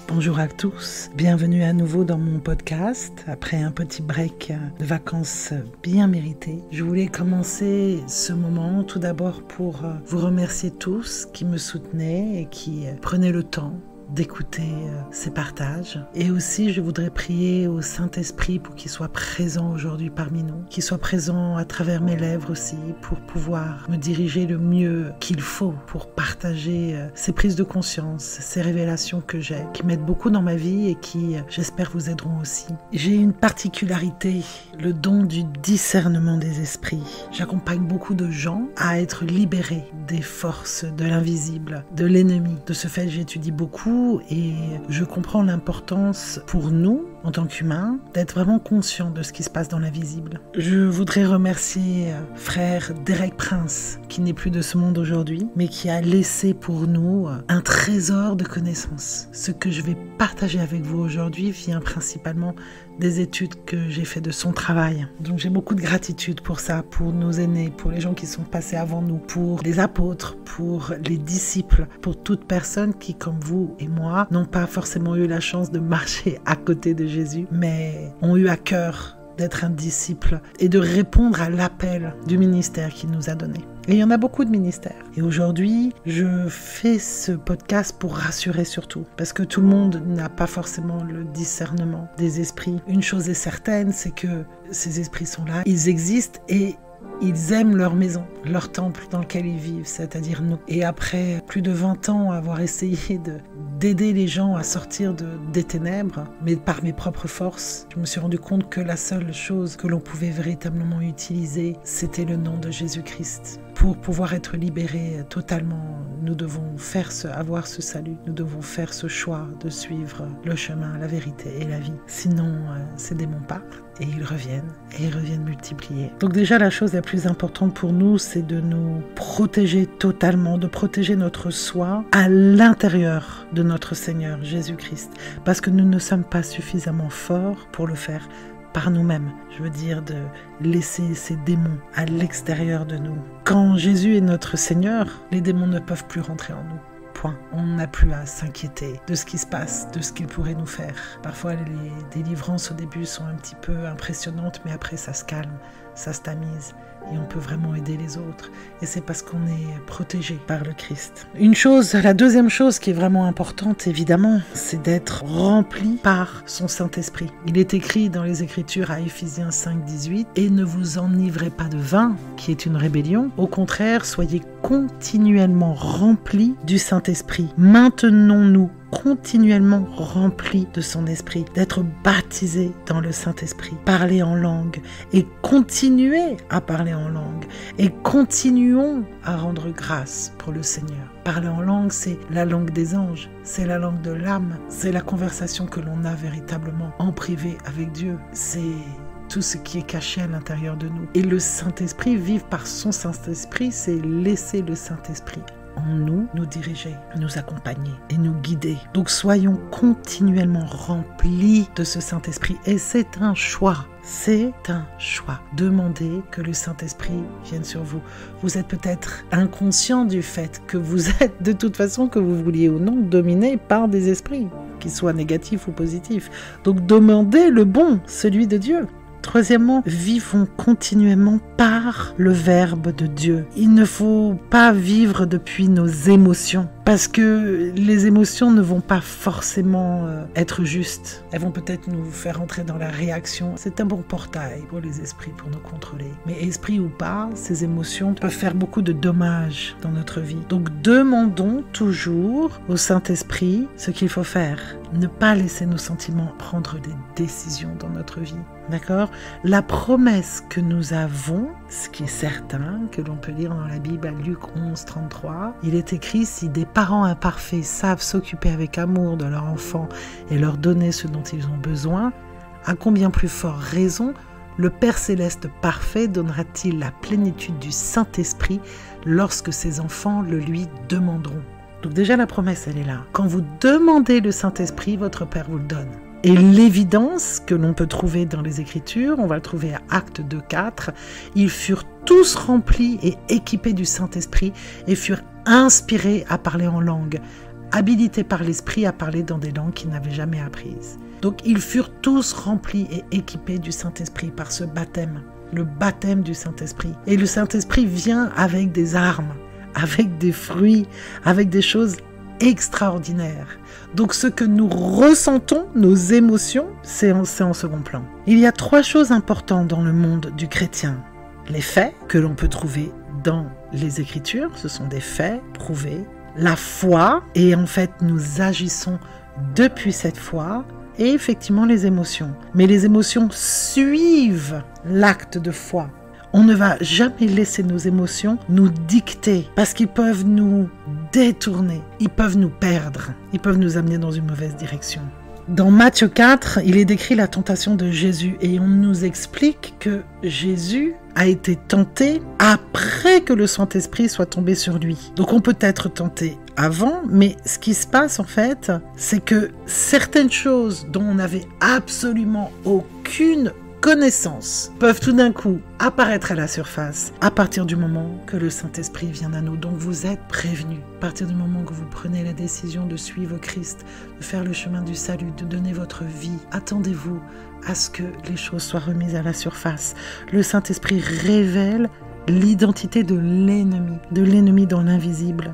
Bonjour à tous, bienvenue à nouveau dans mon podcast. Après un petit break de vacances bien mérité, je voulais commencer ce moment tout d'abord pour vous remercier tous qui me soutenaient et qui prenaient le temps d'écouter ces partages. Et aussi, je voudrais prier au Saint-Esprit pour qu'il soit présent aujourd'hui parmi nous, qu'il soit présent à travers mes lèvres aussi, pour pouvoir me diriger le mieux qu'il faut pour partager ces prises de conscience, ces révélations que j'ai, qui m'aident beaucoup dans ma vie et qui, j'espère, vous aideront aussi. J'ai une particularité, le don du discernement des esprits. J'accompagne beaucoup de gens à être libérés des forces de l'invisible, de l'ennemi. De ce fait, j'étudie beaucoup et je comprends l'importance pour nous, en tant qu'humains, d'être vraiment conscients de ce qui se passe dans l'invisible. Je voudrais remercier frère Derek Prince, qui n'est plus de ce monde aujourd'hui, mais qui a laissé pour nous un trésor de connaissances. Ce que je vais partager avec vous aujourd'hui vient principalement des études que j'ai fait de son travail. Donc j'ai beaucoup de gratitude pour ça, pour nos aînés, pour les gens qui sont passés avant nous, pour les apôtres, pour les disciples, pour toute personne qui, comme vous et moi, n'ont pas forcément eu la chance de marcher à côté de Jésus, mais ont eu à cœur d'être un disciple et de répondre à l'appel du ministère qu'il nous a donné. Et il y en a beaucoup de ministères. Et aujourd'hui, je fais ce podcast pour rassurer surtout, parce que tout le monde n'a pas forcément le discernement des esprits. Une chose est certaine, c'est que ces esprits sont là, ils existent et ils aiment leur maison, leur temple dans lequel ils vivent, c'est-à-dire nous. Et après plus de 20 ans avoir essayé d'aider les gens à sortir des ténèbres, mais par mes propres forces, je me suis rendu compte que la seule chose que l'on pouvait véritablement utiliser, c'était le nom de Jésus-Christ. Pour pouvoir être libérés totalement, nous devons avoir ce salut, nous devons faire ce choix de suivre le chemin, la vérité et la vie. Sinon, ces démons partent et ils reviennent multipliés. Donc déjà, la chose la plus importante pour nous, c'est de nous protéger totalement, de protéger notre soi à l'intérieur de notre Seigneur Jésus-Christ, parce que nous ne sommes pas suffisamment forts pour le faire par nous-mêmes. Je veux dire de laisser ces démons à l'extérieur de nous. Quand Jésus est notre Seigneur, les démons ne peuvent plus rentrer en nous. Point. On n'a plus à s'inquiéter de ce qui se passe, de ce qu'il pourrait nous faire. Parfois, les délivrances au début sont un petit peu impressionnantes, mais après ça se calme, ça se tamise. Et on peut vraiment aider les autres. Et c'est parce qu'on est protégé par le Christ. La deuxième chose qui est vraiment importante, évidemment, c'est d'être rempli par son Saint-Esprit. Il est écrit dans les Écritures à Éphésiens 5:18 « Et ne vous enivrez pas de vin, qui est une rébellion. Au contraire, soyez continuellement remplis du Saint-Esprit. Maintenons-nous continuellement remplis de son esprit, d'être baptisés dans le Saint-Esprit, parler en langue et continuer à parler en langue et continuons à rendre grâce pour le Seigneur. Parler en langue, c'est la langue des anges, c'est la langue de l'âme, c'est la conversation que l'on a véritablement en privé avec Dieu, c'est tout ce qui est caché à l'intérieur de nous. Et le Saint-Esprit, vivre par son Saint-Esprit, c'est laisser le Saint-Esprit en nous diriger, nous accompagner et nous guider. Donc soyons continuellement remplis de ce Saint-Esprit et c'est un choix. C'est un choix. Demandez que le Saint-Esprit vienne sur vous. Vous êtes peut-être inconscient du fait que vous êtes, de toute façon, que vous vouliez ou non, dominé par des esprits, qu'ils soient négatifs ou positifs. Donc demandez le bon, celui de Dieu. Troisièmement, vivons continuellement par le Verbe de Dieu. Il ne faut pas vivre depuis nos émotions, parce que les émotions ne vont pas forcément être justes. Elles vont peut-être nous faire entrer dans la réaction. C'est un bon portail pour les esprits, pour nous contrôler. Mais esprit ou pas, ces émotions peuvent faire beaucoup de dommages dans notre vie. Donc demandons toujours au Saint-Esprit ce qu'il faut faire. Ne pas laisser nos sentiments prendre des décisions dans notre vie. D'accord ? La promesse que nous avons, ce qui est certain, que l'on peut lire dans la Bible à Luc 11, 33, il est écrit « Si des parents imparfaits savent s'occuper avec amour de leur enfant et leur donner ce dont ils ont besoin, à combien plus fort raison le Père Céleste parfait donnera-t-il la plénitude du Saint-Esprit lorsque ses enfants le lui demanderont ?» Donc déjà la promesse, elle est là. Quand vous demandez le Saint-Esprit, votre Père vous le donne. Et l'évidence que l'on peut trouver dans les Écritures, on va le trouver à Actes 2:4, ils furent tous remplis et équipés du Saint-Esprit et furent inspirés à parler en langue. habilités par l'Esprit à parler dans des langues qu'ils n'avaient jamais apprises. Donc ils furent tous remplis et équipés du Saint-Esprit par ce baptême, le baptême du Saint-Esprit. Et le Saint-Esprit vient avec des armes, avec des fruits, avec des choses extraordinaires. Donc ce que nous ressentons, nos émotions, c'est en second plan. Il y a 3 choses importantes dans le monde du chrétien. Les faits que l'on peut trouver dans les Écritures, ce sont des faits prouvés. La foi, et en fait nous agissons depuis cette foi, et effectivement les émotions. Mais les émotions suivent l'acte de foi. On ne va jamais laisser nos émotions nous dicter parce qu'ils peuvent nous détourner, ils peuvent nous perdre, ils peuvent nous amener dans une mauvaise direction. Dans Matthieu 4, il est décrit la tentation de Jésus et on nous explique que Jésus a été tenté après que le Saint-Esprit soit tombé sur lui. Donc on peut être tenté avant, mais ce qui se passe en fait, c'est que certaines choses dont on n'avait absolument aucune connaissances peuvent tout d'un coup apparaître à la surface à partir du moment que le Saint-Esprit vient à nous. Donc vous êtes prévenus. À partir du moment que vous prenez la décision de suivre Christ, de faire le chemin du salut, de donner votre vie, attendez-vous à ce que les choses soient remises à la surface. Le Saint-Esprit révèle l'identité de l'ennemi dans l'invisible.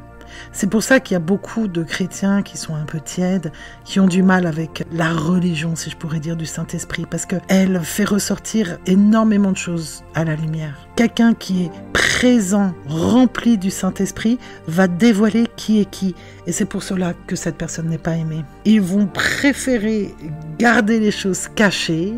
C'est pour ça qu'il y a beaucoup de chrétiens qui sont un peu tièdes, qui ont du mal avec la religion, si je pourrais dire, du Saint-Esprit, parce qu'elle fait ressortir énormément de choses à la lumière. Quelqu'un qui est présent, rempli du Saint-Esprit, va dévoiler qui est qui. Et c'est pour cela que cette personne n'est pas aimée. Ils vont préférer garder les choses cachées,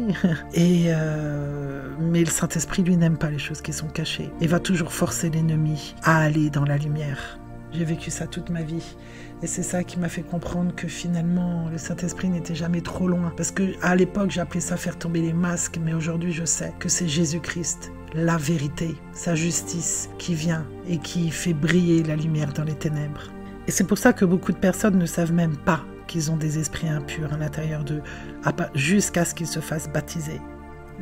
mais le Saint-Esprit, lui, n'aime pas les choses qui sont cachées. Il va toujours forcer l'ennemi à aller dans la lumière. J'ai vécu ça toute ma vie. Et c'est ça qui m'a fait comprendre que finalement, le Saint-Esprit n'était jamais trop loin. Parce qu'à l'époque, j'appelais ça faire tomber les masques. Mais aujourd'hui, je sais que c'est Jésus-Christ, la vérité, sa justice qui vient et qui fait briller la lumière dans les ténèbres. Et c'est pour ça que beaucoup de personnes ne savent même pas qu'ils ont des esprits impurs à l'intérieur d'eux, jusqu'à ce qu'ils se fassent baptiser.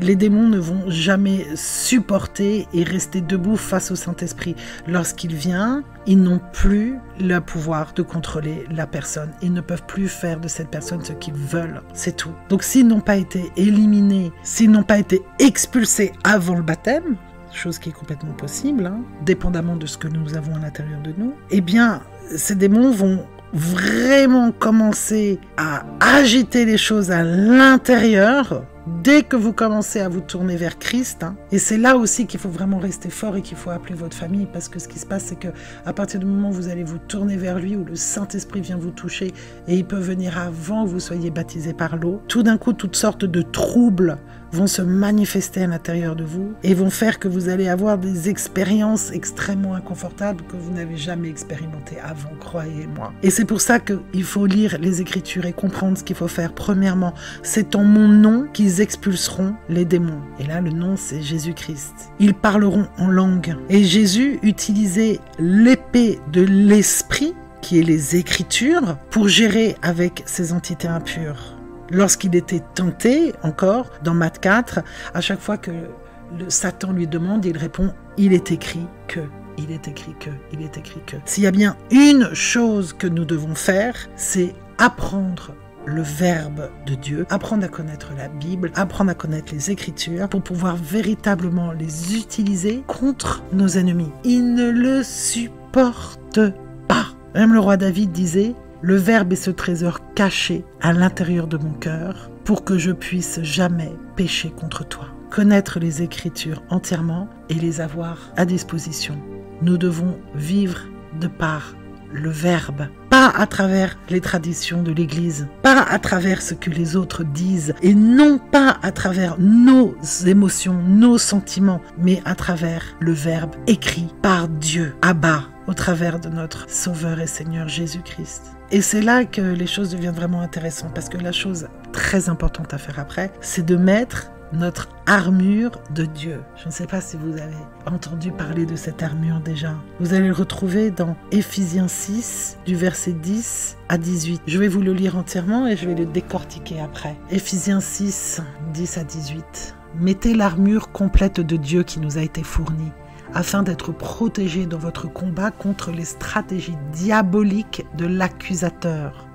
Les démons ne vont jamais supporter et rester debout face au Saint-Esprit. Lorsqu'il vient, ils n'ont plus le pouvoir de contrôler la personne. Ils ne peuvent plus faire de cette personne ce qu'ils veulent. C'est tout. Donc s'ils n'ont pas été éliminés, s'ils n'ont pas été expulsés avant le baptême, chose qui est complètement possible, dépendamment de ce que nous avons à l'intérieur de nous, eh bien, ces démons vont vraiment commencer à agiter les choses à l'intérieur dès que vous commencez à vous tourner vers Christ. Et c'est là aussi qu'il faut vraiment rester fort et qu'il faut appeler votre famille, parce que ce qui se passe, c'est qu'à partir du moment où vous allez vous tourner vers lui, où le Saint-Esprit vient vous toucher, et il peut venir avant que vous soyez baptisé par l'eau, tout d'un coup, toutes sortes de troubles vont se manifester à l'intérieur de vous et vont faire que vous allez avoir des expériences extrêmement inconfortables que vous n'avez jamais expérimentées avant, croyez-moi. Et c'est pour ça qu'il faut lire les Écritures et comprendre ce qu'il faut faire. Premièrement, c'est en mon nom qu'ils expulseront les démons. Et là, le nom, c'est Jésus-Christ. Ils parleront en langue. Et Jésus utilisait l'épée de l'Esprit, qui est les Écritures, pour gérer avec ces entités impures. Lorsqu'il était tenté, encore, dans Matthieu 4, à chaque fois que le Satan lui demande, il répond « Il est écrit que ». Il est écrit que, il est écrit que. S'il y a bien une chose que nous devons faire, c'est apprendre le Verbe de Dieu, apprendre à connaître la Bible, apprendre à connaître les Écritures pour pouvoir véritablement les utiliser contre nos ennemis. Ils ne le supportent pas. Même le roi David disait « Le Verbe est ce trésor caché à l'intérieur de mon cœur pour que je puisse jamais pécher contre toi. » Connaître les Écritures entièrement et les avoir à disposition. Nous devons vivre de par le Verbe, pas à travers les traditions de l'Église, pas à travers ce que les autres disent, et non pas à travers nos émotions, nos sentiments, mais à travers le Verbe écrit par Dieu, Abba, au travers de notre Sauveur et Seigneur Jésus-Christ. Et c'est là que les choses deviennent vraiment intéressantes, parce que la chose très importante à faire après, c'est de mettre notre armure de Dieu. Je ne sais pas si vous avez entendu parler de cette armure déjà. Vous allez le retrouver dans Éphésiens 6, du verset 10 à 18. Je vais vous le lire entièrement et je vais le décortiquer après. Éphésiens 6, 10 à 18. Mettez l'armure complète de Dieu qui nous a été fournie, afin d'être protégé dans votre combat contre les stratégies diaboliques de l'accusateur.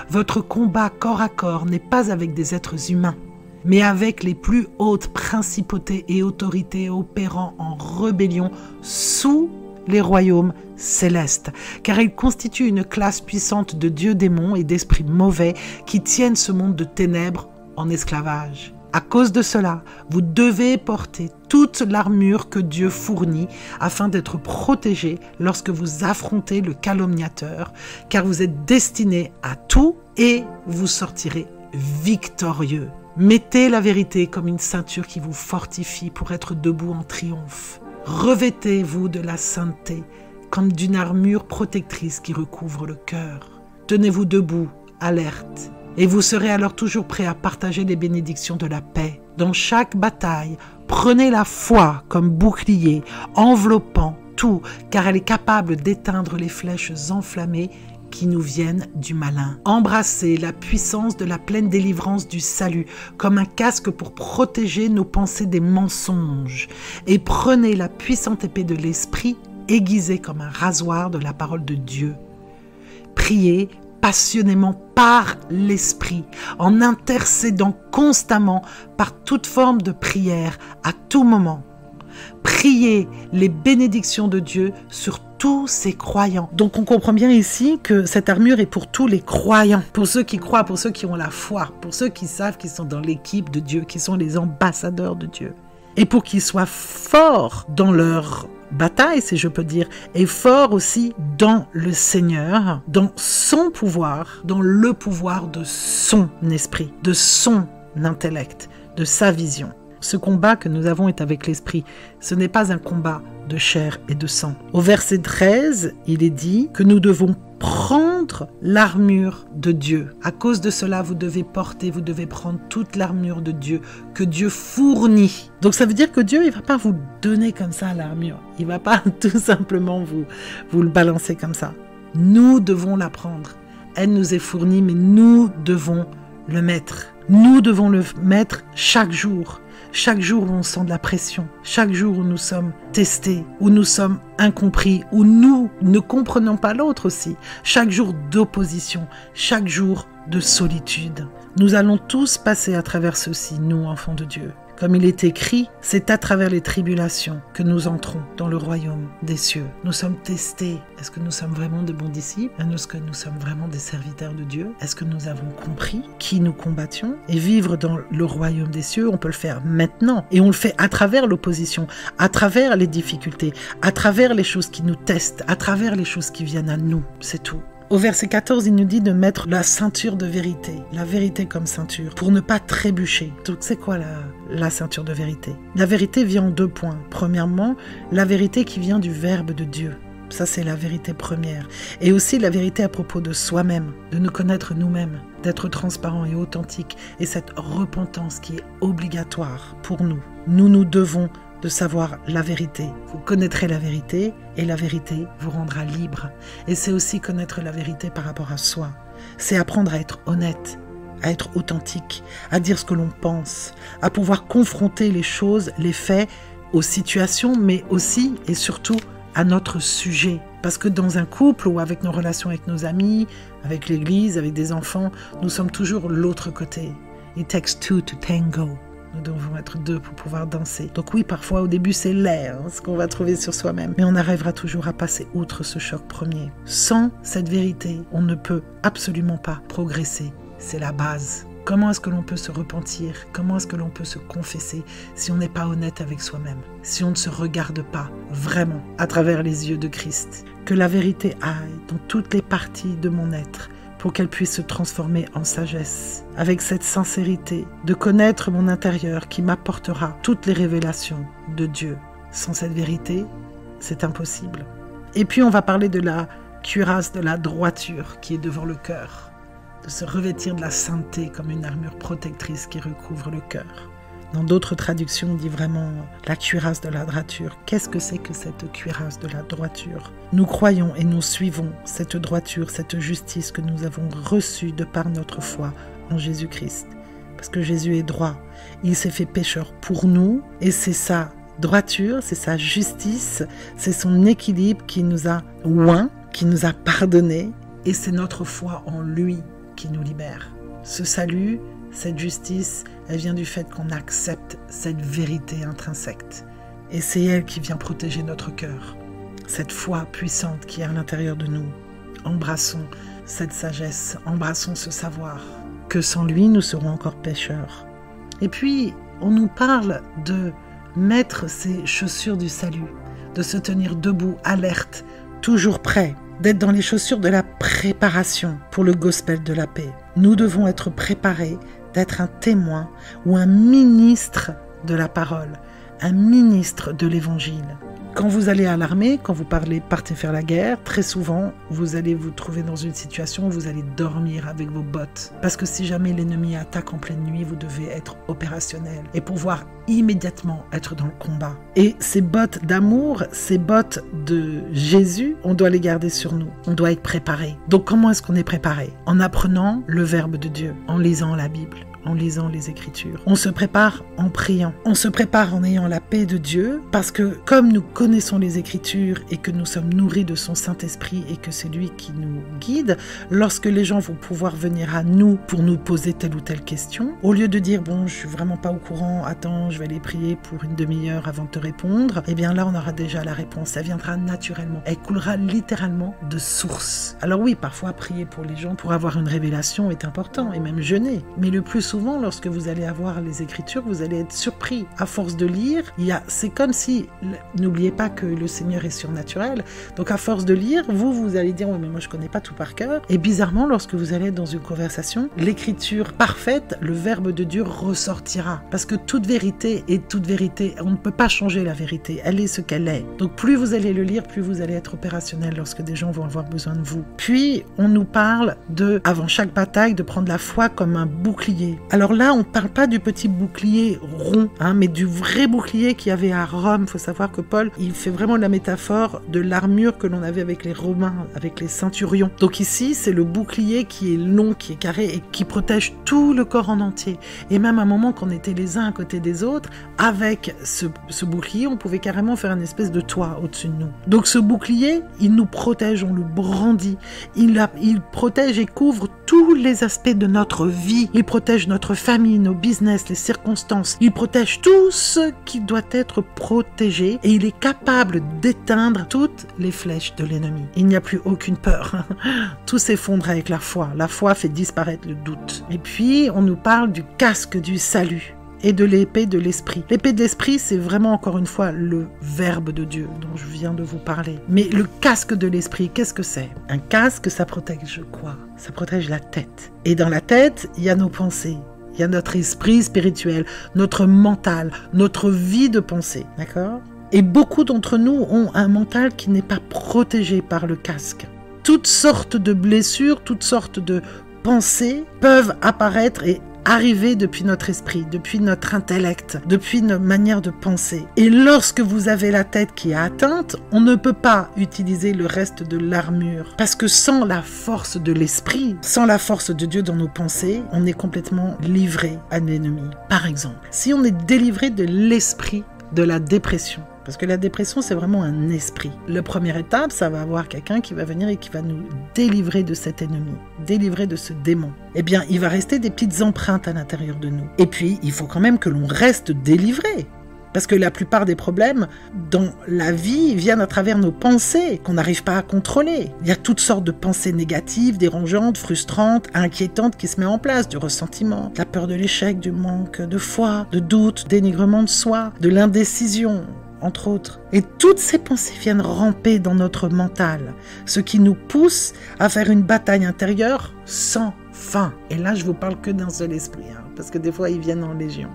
Votre combat corps à corps n'est pas avec des êtres humains, mais avec les plus hautes principautés et autorités opérant en rébellion sous les royaumes célestes, car ils constituent une classe puissante de dieux démons et d'esprits mauvais qui tiennent ce monde de ténèbres en esclavage. À cause de cela, vous devez porter toute l'armure que Dieu fournit afin d'être protégé lorsque vous affrontez le calomniateur, car vous êtes destiné à tout et vous sortirez victorieux. Mettez la vérité comme une ceinture qui vous fortifie pour être debout en triomphe. Revêtez-vous de la sainteté comme d'une armure protectrice qui recouvre le cœur. Tenez-vous debout, alerte. Et vous serez alors toujours prêt à partager les bénédictions de la paix. Dans chaque bataille, prenez la foi comme bouclier, enveloppant tout, car elle est capable d'éteindre les flèches enflammées qui nous viennent du malin. Embrassez la puissance de la pleine délivrance du salut comme un casque pour protéger nos pensées des mensonges. Et prenez la puissante épée de l'esprit aiguisée comme un rasoir de la parole de Dieu. Priez passionnément par l'esprit, en intercédant constamment par toute forme de prière à tout moment. Priez les bénédictions de Dieu sur tous ses croyants. Donc on comprend bien ici que cette armure est pour tous les croyants, pour ceux qui croient, pour ceux qui ont la foi, pour ceux qui savent qu'ils sont dans l'équipe de Dieu, qui sont les ambassadeurs de Dieu. Et pour qu'ils soient forts dans leur bataille, si je peux dire, et fort aussi dans le Seigneur, dans son pouvoir, dans le pouvoir de son esprit, de son intellect, de sa vision. Ce combat que nous avons est avec l'esprit. Ce n'est pas un combat de chair et de sang. Au verset 13, il est dit que nous devons prendre l'armure de Dieu. À cause de cela, vous devez prendre toute l'armure de Dieu que Dieu fournit. Donc ça veut dire que Dieu, il ne va pas vous donner comme ça l'armure. Il ne va pas tout simplement vous le balancer comme ça. Nous devons la prendre. Elle nous est fournie, mais nous devons le mettre. Nous devons le mettre chaque jour. Chaque jour où on sent de la pression, chaque jour où nous sommes testés, où nous sommes incompris, où nous ne comprenons pas l'autre aussi, chaque jour d'opposition, chaque jour de solitude. Nous allons tous passer à travers ceci, nous, enfants de Dieu. Comme il est écrit, c'est à travers les tribulations que nous entrons dans le royaume des cieux. Nous sommes testés. Est-ce que nous sommes vraiment de bons disciples? Est-ce que nous sommes vraiment des serviteurs de Dieu? Est-ce que nous avons compris qui nous combattions? Et vivre dans le royaume des cieux, on peut le faire maintenant. Et on le fait à travers l'opposition, à travers les difficultés, à travers les choses qui nous testent, à travers les choses qui viennent à nous. C'est tout. Au verset 14, il nous dit de mettre la ceinture de vérité, la vérité comme ceinture, pour ne pas trébucher. Donc c'est quoi la ceinture de vérité? La vérité vient en 2 points. Premièrement, la vérité qui vient du Verbe de Dieu. Ça, c'est la vérité première. Et aussi la vérité à propos de soi-même, de nous connaître nous-mêmes, d'être transparent et authentique. Et cette repentance qui est obligatoire pour nous. Nous devons de savoir la vérité. Vous connaîtrez la vérité et la vérité vous rendra libre. Et c'est aussi connaître la vérité par rapport à soi. C'est apprendre à être honnête, à être authentique, à dire ce que l'on pense, à pouvoir confronter les choses, les faits, aux situations, mais aussi et surtout à notre sujet. Parce que dans un couple ou avec nos relations avec nos amis, avec l'église, avec des enfants, nous sommes toujours l'autre côté. It takes two to tango. Nous devons être 2 pour pouvoir danser. Donc oui, parfois au début c'est l'air, ce qu'on va trouver sur soi-même. Mais on arrivera toujours à passer outre ce choc premier. Sans cette vérité, on ne peut absolument pas progresser. C'est la base. Comment est-ce que l'on peut se repentir? Comment est-ce que l'on peut se confesser si on n'est pas honnête avec soi-même? Si on ne se regarde pas vraiment à travers les yeux de Christ? Que la vérité aille dans toutes les parties de mon être, pour qu'elle puisse se transformer en sagesse, avec cette sincérité de connaître mon intérieur qui m'apportera toutes les révélations de Dieu. Sans cette vérité, c'est impossible. Et puis on va parler de la cuirasse de la droiture qui est devant le cœur, de se revêtir de la sainteté comme une armure protectrice qui recouvre le cœur. Dans d'autres traductions, on dit vraiment la cuirasse de la droiture. Qu'est-ce que c'est que cette cuirasse de la droiture? Nous croyons et nous suivons cette droiture, cette justice que nous avons reçue de par notre foi en Jésus-Christ. Parce que Jésus est droit. Il s'est fait pécheur pour nous et c'est ça droiture, c'est sa justice, c'est son équilibre qui nous a oints, qui nous a pardonnés, et c'est notre foi en lui qui nous libère. Ce salut, cette justice, elle vient du fait qu'on accepte cette vérité intrinsèque. Et c'est elle qui vient protéger notre cœur. Cette foi puissante qui est à l'intérieur de nous. Embrassons cette sagesse, embrassons ce savoir, que sans lui, nous serons encore pécheurs. Et puis, on nous parle de mettre ses chaussures du salut, de se tenir debout, alerte, toujours prêt, d'être dans les chaussures de la préparation pour le gospel de la paix. Nous devons être préparés d'être un témoin ou un ministre de la parole, un ministre de l'évangile. Quand vous allez à l'armée, quand vous partez faire la guerre, très souvent, vous allez vous trouver dans une situation où vous allez dormir avec vos bottes. Parce que si jamais l'ennemi attaque en pleine nuit, vous devez être opérationnel et pouvoir immédiatement être dans le combat. Et ces bottes d'amour, ces bottes de Jésus, on doit les garder sur nous. On doit être préparé. Donc comment est-ce qu'on est préparé? En apprenant le Verbe de Dieu, en lisant la Bible, en lisant les Écritures. On se prépare en priant. On se prépare en ayant la paix de Dieu parce que comme nous connaissons les Écritures et que nous sommes nourris de son Saint-Esprit et que c'est lui qui nous guide, lorsque les gens vont pouvoir venir à nous pour nous poser telle ou telle question, au lieu de dire « bon, je suis vraiment pas au courant, attends, je vais aller prier pour une demi-heure avant de te répondre », eh bien là, on aura déjà la réponse. Elle viendra naturellement. Elle coulera littéralement de source. Alors oui, parfois, prier pour les gens pour avoir une révélation est important et même jeûner. Mais le plus souvent, lorsque vous allez avoir les Écritures, vous allez être surpris. À force de lire, c'est comme si, n'oubliez pas que le Seigneur est surnaturel, donc à force de lire, vous allez dire, oui, mais moi je connais pas tout par cœur. Et bizarrement, lorsque vous allez être dans une conversation, l'Écriture parfaite, le Verbe de Dieu ressortira. Parce que toute vérité est toute vérité. On ne peut pas changer la vérité. Elle est ce qu'elle est. Donc plus vous allez le lire, plus vous allez être opérationnel lorsque des gens vont avoir besoin de vous. Puis, on nous parle avant chaque bataille, de prendre la foi comme un bouclier. Alors là, on ne parle pas du petit bouclier rond, mais du vrai bouclier qu'il y avait à Rome. Il faut savoir que Paul, il fait vraiment la métaphore de l'armure que l'on avait avec les Romains, avec les centurions. Donc ici, c'est le bouclier qui est long, qui est carré et qui protège tout le corps en entier. Et même à un moment qu'on était les uns à côté des autres, avec ce bouclier, on pouvait carrément faire une espèce de toit au-dessus de nous. Donc ce bouclier, il nous protège, on le brandit. Il protège et couvre tous les aspects de notre vie. Il protège notre famille, nos business, les circonstances. Il protège tout ce qui doit être protégé et il est capable d'éteindre toutes les flèches de l'ennemi. Il n'y a plus aucune peur. Tout s'effondre avec la foi. La foi fait disparaître le doute. Et puis, on nous parle du casque du salut et de l'épée de l'esprit. L'épée de l'esprit, c'est vraiment encore une fois le Verbe de Dieu dont je viens de vous parler. Mais le casque de l'esprit, qu'est-ce que c'est? Un casque, ça protège quoi? Ça protège la tête. Et dans la tête, il y a nos pensées. Il y a notre esprit spirituel, notre mental, notre vie de pensée. D'accord? Et beaucoup d'entre nous ont un mental qui n'est pas protégé par le casque. Toutes sortes de blessures, toutes sortes de pensées peuvent apparaître et arriver depuis notre esprit, depuis notre intellect, depuis notre manière de penser. Et lorsque vous avez la tête qui est atteinte, on ne peut pas utiliser le reste de l'armure. Parce que sans la force de l'esprit, sans la force de Dieu dans nos pensées, on est complètement livré à l'ennemi. Par exemple, si on est délivré de l'esprit de la dépression, parce que la dépression, c'est vraiment un esprit. La première étape, ça va avoir quelqu'un qui va venir et qui va nous délivrer de cet ennemi, délivrer de ce démon. Eh bien, il va rester des petites empreintes à l'intérieur de nous. Et puis, il faut quand même que l'on reste délivré. Parce que la plupart des problèmes dans la vie viennent à travers nos pensées qu'on n'arrive pas à contrôler. Il y a toutes sortes de pensées négatives, dérangeantes, frustrantes, inquiétantes qui se mettent en place. Du ressentiment, de la peur de l'échec, du manque de foi, de doute, dénigrement de soi, de l'indécision, entre autres. Et toutes ces pensées viennent ramper dans notre mental, ce qui nous pousse à faire une bataille intérieure sans fin. Et là, je vous parle que d'un seul esprit, parce que des fois, ils viennent en légion.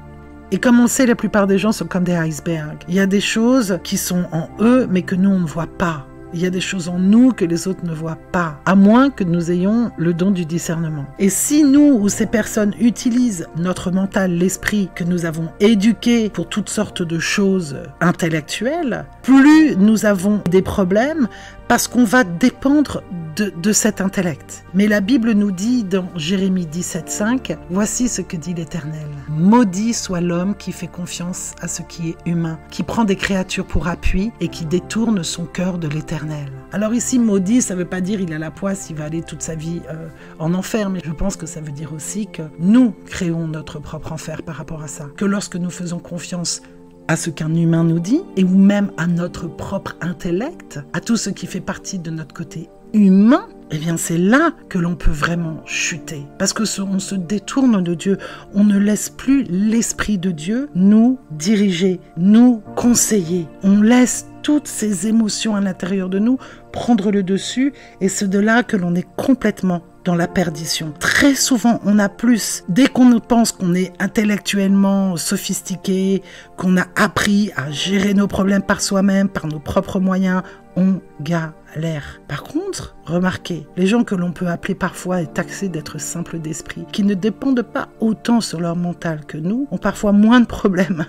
Et comme on sait, la plupart des gens sont comme des icebergs. Il y a des choses qui sont en eux, mais que nous, on ne voit pas. Il y a des choses en nous que les autres ne voient pas, à moins que nous ayons le don du discernement. Et si nous ou ces personnes utilisent notre mental, l'esprit que nous avons éduqué pour toutes sortes de choses intellectuelles, plus nous avons des problèmes parce qu'on va dépendre de cet intellect. Mais la Bible nous dit dans Jérémie 17,5, « Voici ce que dit l'Éternel. Maudit soit l'homme qui fait confiance à ce qui est humain, qui prend des créatures pour appui et qui détourne son cœur de l'Éternel. » Alors ici, maudit, ça ne veut pas dire il a la poisse, il va aller toute sa vie en enfer, mais je pense que ça veut dire aussi que nous créons notre propre enfer par rapport à ça. Que lorsque nous faisons confiance à ce qu'un humain nous dit, et ou même à notre propre intellect, à tout ce qui fait partie de notre côté humain, eh bien c'est là que l'on peut vraiment chuter. Parce que on se détourne de Dieu, on ne laisse plus l'Esprit de Dieu nous diriger, nous conseiller. On laisse toutes ces émotions à l'intérieur de nous prendre le dessus, et c'est de là que l'on est complètement dans la perdition. Très souvent, on a plus. Dès qu'on pense qu'on est intellectuellement sophistiqué, qu'on a appris à gérer nos problèmes par soi-même, par nos propres moyens, on galère. Par contre, remarquez, les gens que l'on peut appeler parfois et taxer d'être simples d'esprit, qui ne dépendent pas autant sur leur mental que nous, ont parfois moins de problèmes.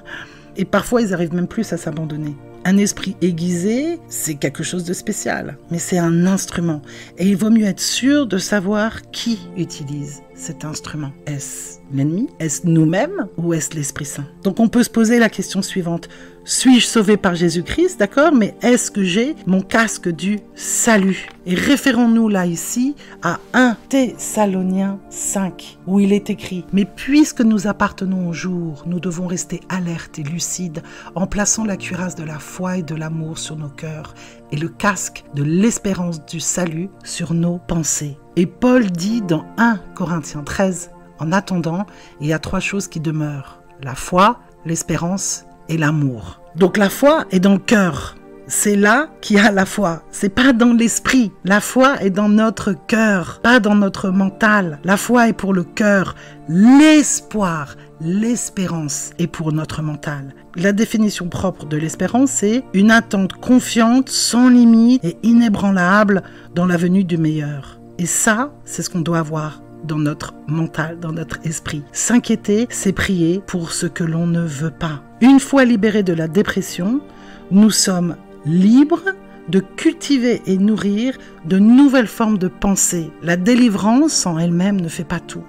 Et parfois, ils arrivent même plus à s'abandonner. Un esprit aiguisé, c'est quelque chose de spécial, mais c'est un instrument. Et il vaut mieux être sûr de savoir qui utilise cet instrument. Est-ce l'ennemi? Est-ce nous-mêmes? Ou est-ce l'Esprit Saint? Donc on peut se poser la question suivante. Suis-je sauvé par Jésus-Christ? D'accord, mais est-ce que j'ai mon casque du salut? Et référons-nous là ici à 1 Thessaloniciens 5, où il est écrit « Mais puisque nous appartenons au jour, nous devons rester alertes et lucides en plaçant la cuirasse de la foi et de l'amour sur nos cœurs et le casque de l'espérance du salut sur nos pensées. » Et Paul dit dans 1 Corinthiens 13, « En attendant, il y a 3 choses qui demeurent, la foi, l'espérance et l'amour. » Donc la foi est dans le cœur. C'est là qu'il y a la foi. C'est pas dans l'esprit. La foi est dans notre cœur, pas dans notre mental. La foi est pour le cœur. L'espoir, l'espérance est pour notre mental. La définition propre de l'espérance, c'est une attente confiante, sans limite et inébranlable dans la venue du meilleur. Et ça, c'est ce qu'on doit avoir dans notre mental, dans notre esprit. S'inquiéter, c'est prier pour ce que l'on ne veut pas. Une fois libérés de la dépression, nous sommes libres de cultiver et nourrir de nouvelles formes de pensée. La délivrance en elle-même ne fait pas tout.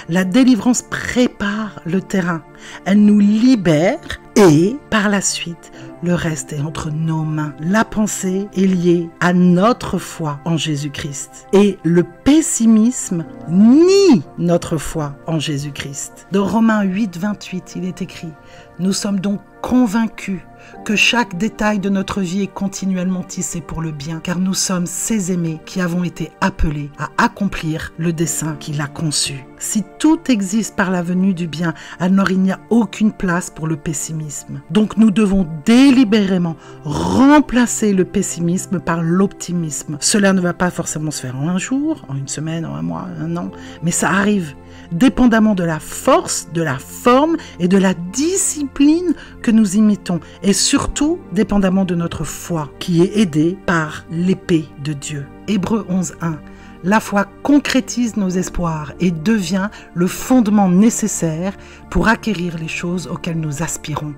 La délivrance prépare le terrain. Elle nous libère et, par la suite, le reste est entre nos mains. La pensée est liée à notre foi en Jésus-Christ. Et le pessimisme nie notre foi en Jésus-Christ. Dans Romains 8, 28, il est écrit « Nous sommes donc convaincus que chaque détail de notre vie est continuellement tissé pour le bien, car nous sommes ces aimés qui avons été appelés à accomplir le dessein qu'il a conçu. Si tout existe par la venue du bien, alors il n'y a aucune place pour le pessimisme. Donc nous devons délibérément remplacer le pessimisme par l'optimisme. Cela ne va pas forcément se faire en un jour, en une semaine, en un mois, un an, mais ça arrive. Dépendamment de la force, de la forme et de la discipline que nous imitons. Et surtout, dépendamment de notre foi, qui est aidée par l'épée de Dieu. Hébreux 11.1. La foi concrétise nos espoirs et devient le fondement nécessaire pour acquérir les choses auxquelles nous aspirons.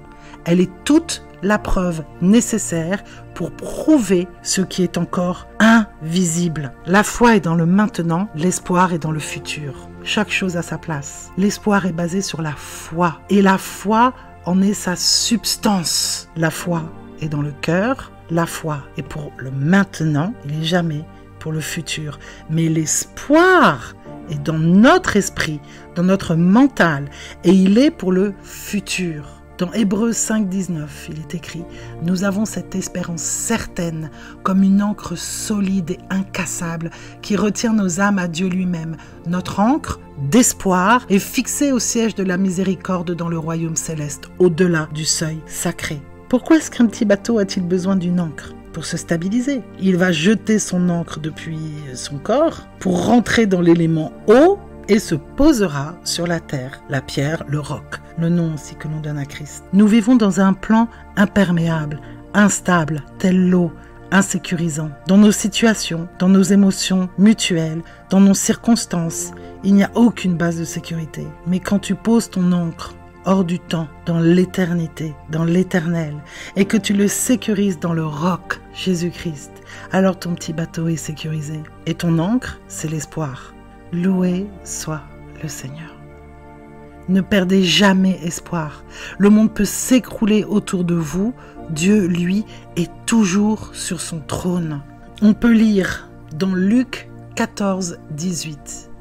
Elle est toute la preuve nécessaire pour prouver ce qui est encore invisible. La foi est dans le maintenant, l'espoir est dans le futur. Chaque chose a sa place. L'espoir est basé sur la foi et la foi en est sa substance. La foi est dans le cœur, la foi est pour le maintenant, il n'est jamais pour le futur. Mais l'espoir est dans notre esprit, dans notre mental et il est pour le futur. Dans Hébreux 5.19, il est écrit « Nous avons cette espérance certaine comme une ancre solide et incassable qui retient nos âmes à Dieu lui-même. Notre ancre d'espoir est fixée au siège de la miséricorde dans le royaume céleste, au-delà du seuil sacré. » Pourquoi est-ce qu'un petit bateau a-t-il besoin d'une ancre ? Pour se stabiliser. Il va jeter son ancre depuis son corps pour rentrer dans l'élément eau et se posera sur la terre, la pierre, le roc, le nom aussi que l'on donne à Christ. Nous vivons dans un plan imperméable, instable, tel l'eau, insécurisant. Dans nos situations, dans nos émotions mutuelles, dans nos circonstances, il n'y a aucune base de sécurité. Mais quand tu poses ton ancre hors du temps, dans l'éternité, dans l'éternel, et que tu le sécurises dans le roc, Jésus-Christ, alors ton petit bateau est sécurisé. Et ton ancre, c'est l'espoir. Loué soit le Seigneur. Ne perdez jamais espoir. Le monde peut s'écrouler autour de vous. Dieu, lui, est toujours sur son trône. On peut lire dans Luc 14, 18.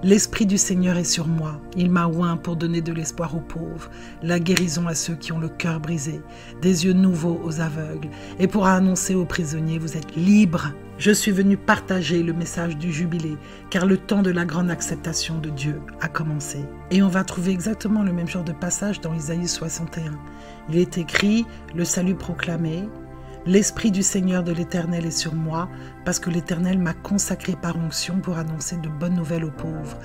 L'Esprit du Seigneur est sur moi. Il m'a oint pour donner de l'espoir aux pauvres, la guérison à ceux qui ont le cœur brisé, des yeux nouveaux aux aveugles, et pour annoncer aux prisonniers, vous êtes libres. Je suis venu partager le message du jubilé, car le temps de la grande acceptation de Dieu a commencé. Et on va trouver exactement le même genre de passage dans Isaïe 61. Il est écrit, le salut proclamé, l'Esprit du Seigneur de l'Éternel est sur moi, parce que l'Éternel m'a consacré par onction pour annoncer de bonnes nouvelles aux pauvres.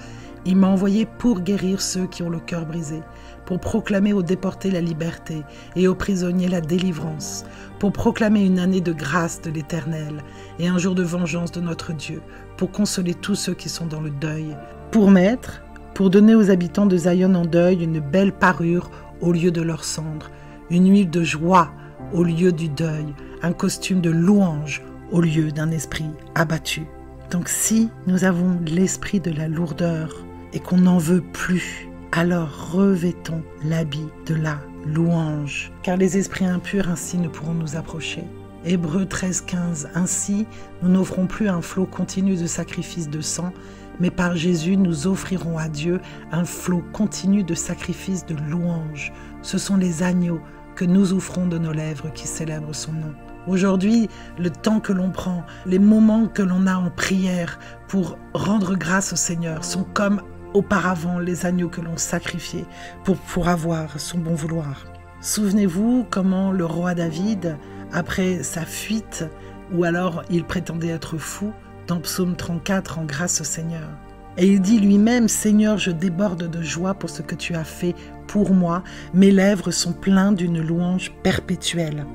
Il m'a envoyé pour guérir ceux qui ont le cœur brisé, pour proclamer aux déportés la liberté et aux prisonniers la délivrance, pour proclamer une année de grâce de l'Éternel et un jour de vengeance de notre Dieu, pour consoler tous ceux qui sont dans le deuil, pour donner aux habitants de Zion en deuil une belle parure au lieu de leur cendre, une huile de joie au lieu du deuil, un costume de louange au lieu d'un esprit abattu. Donc si nous avons l'esprit de la lourdeur et qu'on n'en veut plus, alors revêtons l'habit de la louange, car les esprits impurs ainsi ne pourront nous approcher. Hébreux 13, 15. Ainsi, nous n'offrons plus un flot continu de sacrifices de sang, mais par Jésus, nous offrirons à Dieu un flot continu de sacrifices de louange. Ce sont les agneaux que nous offrons de nos lèvres qui célèbrent son nom. Aujourd'hui, le temps que l'on prend, les moments que l'on a en prière pour rendre grâce au Seigneur sont comme auparavant les agneaux que l'on sacrifiait pour avoir son bon vouloir. Souvenez-vous comment le roi David, après sa fuite, ou alors il prétendait être fou, dans Psaume 34, rend grâce au Seigneur. Et il dit lui-même, « Seigneur, je déborde de joie pour ce que tu as fait pour moi. Mes lèvres sont pleines d'une louange perpétuelle. »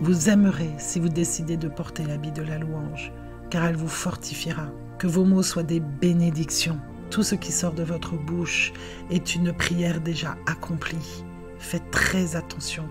Vous aimerez si vous décidez de porter l'habit de la louange, car elle vous fortifiera. Que vos mots soient des bénédictions. Tout ce qui sort de votre bouche est une prière déjà accomplie. Faites très attention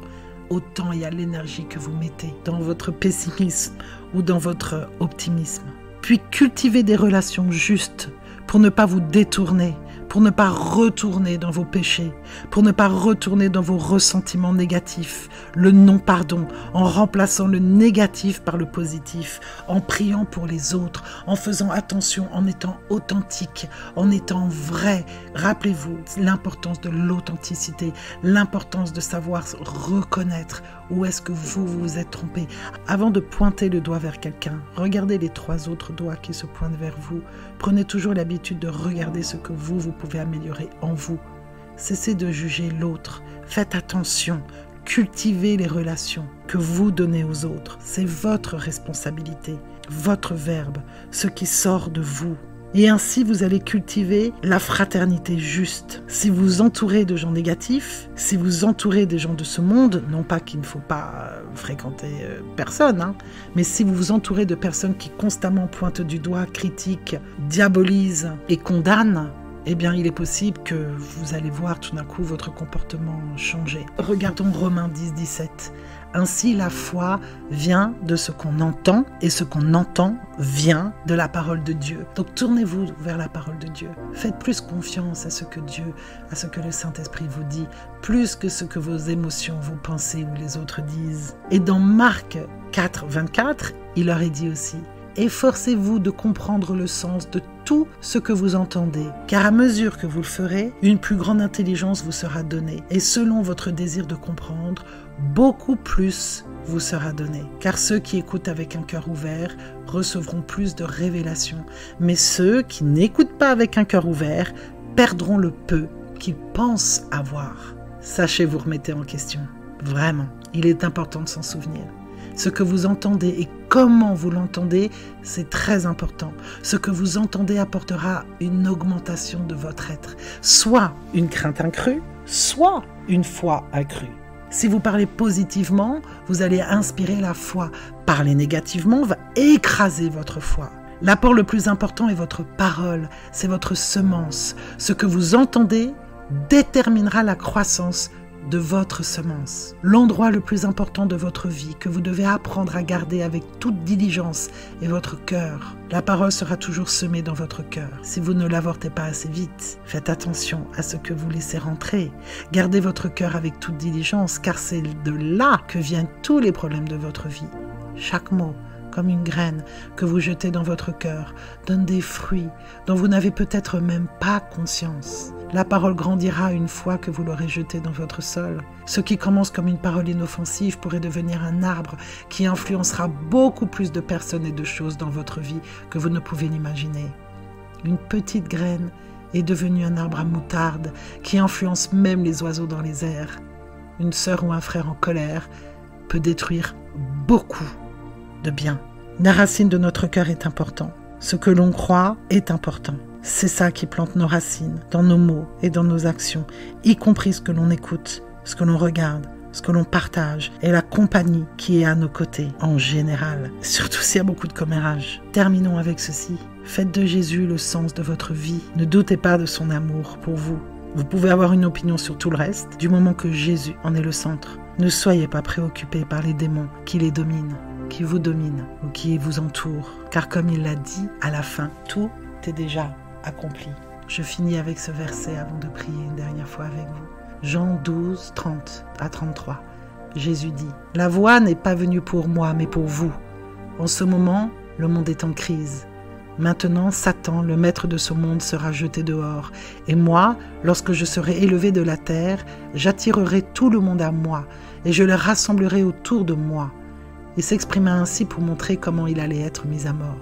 au temps et à l'énergie que vous mettez dans votre pessimisme ou dans votre optimisme. Puis cultivez des relations justes pour ne pas vous détourner, pour ne pas retourner dans vos péchés, pour ne pas retourner dans vos ressentiments négatifs, le non-pardon, en remplaçant le négatif par le positif, en priant pour les autres, en faisant attention, en étant authentique, en étant vrai. Rappelez-vous l'importance de l'authenticité, l'importance de savoir reconnaître où est-ce que vous vous êtes trompé. Avant de pointer le doigt vers quelqu'un, regardez les 3 autres doigts qui se pointent vers vous. Prenez toujours l'habitude de regarder ce que vous pouvez améliorer en vous. Cessez de juger l'autre. Faites attention. Cultivez les relations que vous donnez aux autres. C'est votre responsabilité, votre verbe, ce qui sort de vous. Et ainsi, vous allez cultiver la fraternité juste. Si vous vous entourez de gens négatifs, si vous entourez des gens de ce monde, non pas qu'il ne faut pas fréquenter personne, mais si vous vous entourez de personnes qui constamment pointent du doigt, critiquent, diabolisent et condamnent, eh bien, il est possible que vous allez voir tout d'un coup votre comportement changer. Regardons Romains 10, 17. Ainsi, la foi vient de ce qu'on entend et ce qu'on entend vient de la parole de Dieu. Donc, tournez-vous vers la parole de Dieu. Faites plus confiance à ce que Dieu, à ce que le Saint-Esprit vous dit, plus que ce que vos émotions, vos pensées ou les autres disent. Et dans Marc 4, 24, il leur est dit aussi: efforcez-vous de comprendre le sens de tout ce que vous entendez, car à mesure que vous le ferez, une plus grande intelligence vous sera donnée, et selon votre désir de comprendre, beaucoup plus vous sera donné. Car ceux qui écoutent avec un cœur ouvert recevront plus de révélations, mais ceux qui n'écoutent pas avec un cœur ouvert perdront le peu qu'ils pensent avoir. Sachez vous remettez en question. Vraiment, il est important de s'en souvenir. Ce que vous entendez et comment vous l'entendez, c'est très important. Ce que vous entendez apportera une augmentation de votre être. Soit une crainte accrue, soit une foi accrue. Si vous parlez positivement, vous allez inspirer la foi. Parler négativement va écraser votre foi. L'apport le plus important est votre parole, c'est votre semence. Ce que vous entendez déterminera la croissance de votre semence. L'endroit le plus important de votre vie que vous devez apprendre à garder avec toute diligence est votre cœur. La parole sera toujours semée dans votre cœur. Si vous ne l'avortez pas assez vite, faites attention à ce que vous laissez rentrer. Gardez votre cœur avec toute diligence, car c'est de là que viennent tous les problèmes de votre vie. Chaque mot, comme une graine que vous jetez dans votre cœur, donne des fruits dont vous n'avez peut-être même pas conscience. La parole grandira une fois que vous l'aurez jetée dans votre sol. Ce qui commence comme une parole inoffensive pourrait devenir un arbre qui influencera beaucoup plus de personnes et de choses dans votre vie que vous ne pouvez l'imaginer. Une petite graine est devenue un arbre à moutarde qui influence même les oiseaux dans les airs. Une sœur ou un frère en colère peut détruire beaucoup de bien. La racine de notre cœur est important. Ce que l'on croit est important. C'est ça qui plante nos racines dans nos mots et dans nos actions, y compris ce que l'on écoute, ce que l'on regarde, ce que l'on partage et la compagnie qui est à nos côtés en général, surtout s'il y a beaucoup de commérages. Terminons avec ceci. Faites de Jésus le sens de votre vie. Ne doutez pas de son amour pour vous. Vous pouvez avoir une opinion sur tout le reste, du moment que Jésus en est le centre. Ne soyez pas préoccupés par les démons qui les dominent, qui vous dominent ou qui vous entourent, car comme il l'a dit à la fin, tout est déjà accompli. Je finis avec ce verset avant de prier une dernière fois avec vous. Jean 12, 30 à 33. Jésus dit « La voix n'est pas venue pour moi, mais pour vous. En ce moment, le monde est en crise. Maintenant, Satan, le maître de ce monde, sera jeté dehors. Et moi, lorsque je serai élevé de la terre, j'attirerai tout le monde à moi, et je le rassemblerai autour de moi. » Il s'exprima ainsi pour montrer comment il allait être mis à mort.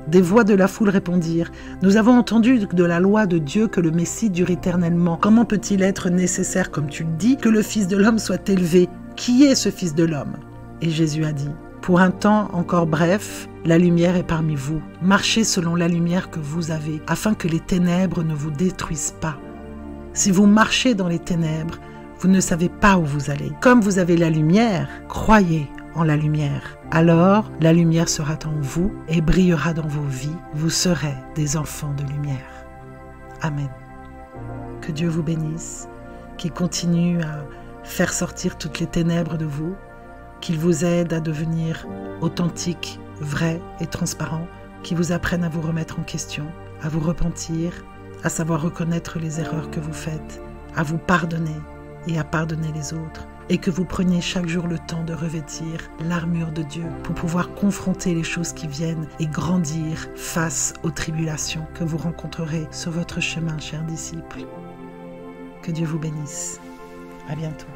Des voix de la foule répondirent « Nous avons entendu de la loi de Dieu que le Messie dure éternellement. Comment peut-il être nécessaire, comme tu le dis, que le Fils de l'homme soit élevé? Qui est ce Fils de l'homme » Et Jésus a dit « Pour un temps encore bref, la lumière est parmi vous. Marchez selon la lumière que vous avez, afin que les ténèbres ne vous détruisent pas. Si vous marchez dans les ténèbres, vous ne savez pas où vous allez. Comme vous avez la lumière, croyez en la lumière. Alors, la lumière sera en vous et brillera dans vos vies. Vous serez des enfants de lumière. Amen. Que Dieu vous bénisse, qu'il continue à faire sortir toutes les ténèbres de vous, qu'il vous aide à devenir authentique, vrai et transparent, qu'il vous apprenne à vous remettre en question, à vous repentir, à savoir reconnaître les erreurs que vous faites, à vous pardonner et à pardonner les autres, et que vous preniez chaque jour le temps de revêtir l'armure de Dieu pour pouvoir confronter les choses qui viennent et grandir face aux tribulations que vous rencontrerez sur votre chemin, chers disciples. Que Dieu vous bénisse. À bientôt.